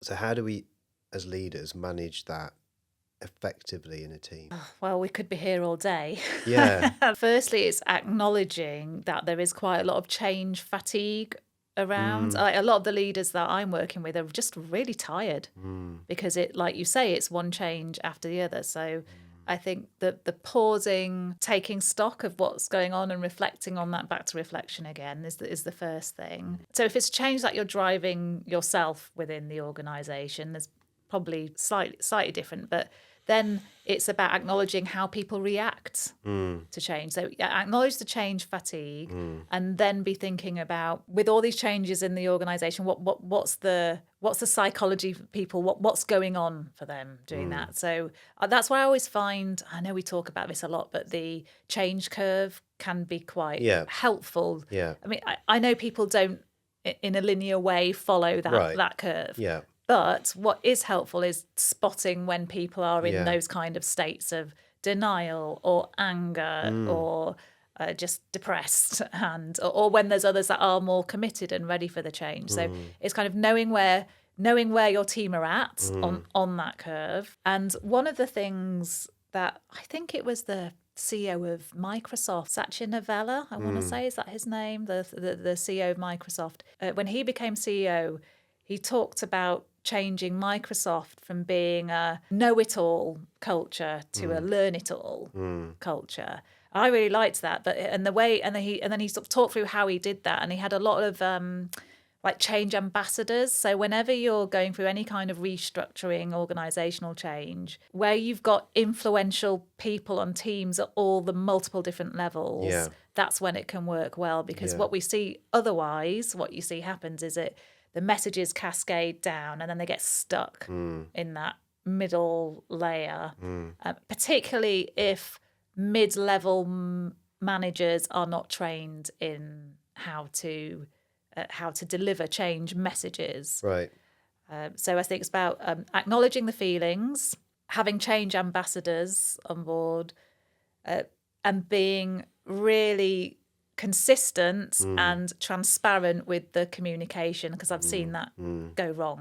So how do we, as leaders, manage that effectively in a team? Well, we could be here all day. Yeah. Firstly, it's acknowledging that there is quite a lot of change fatigue around. Mm, A lot of the leaders that I'm working with are just really tired mm, because like you say, it's one change after the other. So mm, I think that the pausing, taking stock of what's going on and reflecting on that, back to reflection again, is the first thing. mm. So if it's change that you're driving yourself within the organisation, there's probably slightly different, but then it's about acknowledging how people react Mm, to change. So yeah, acknowledge the change fatigue, mm, and then be thinking about, with all these changes in the organisation, what's the psychology for people? What's going on for them doing mm. that? So that's why I always find, I know we talk about this a lot, but the change curve can be quite Yeah, helpful. yeah, I mean, I know people don't in a linear way follow right. that curve. Yeah, But what is helpful is spotting when people are in yeah. those kind of states of denial or anger Mm, or just depressed, or when there's others that are more committed and ready for the change. So mm, it's kind of knowing where your team are at mm, on that curve. And one of the things that I think it was the CEO of Microsoft, Satya Nadella, I want to mm, say, is that his name? The CEO of Microsoft. When he became CEO, he talked about changing Microsoft from being a know-it-all culture to a mm, learn-it-all mm, culture. I really liked that, but and the way and then he sort of talked through how he did that, and he had a lot of like change ambassadors. So whenever you're going through any kind of restructuring, organizational change, where you've got influential people on teams at all the multiple different levels, yeah, that's when it can work well. Because yeah. what we see otherwise, what you see happens is the messages cascade down and then they get stuck Mm, in that middle layer, mm, particularly if mid-level managers are not trained in how to deliver change messages. right. So I think it's about acknowledging the feelings, having change ambassadors on board, uh, and being really consistent Mm, and transparent with the communication, because I've seen mm, that mm. go wrong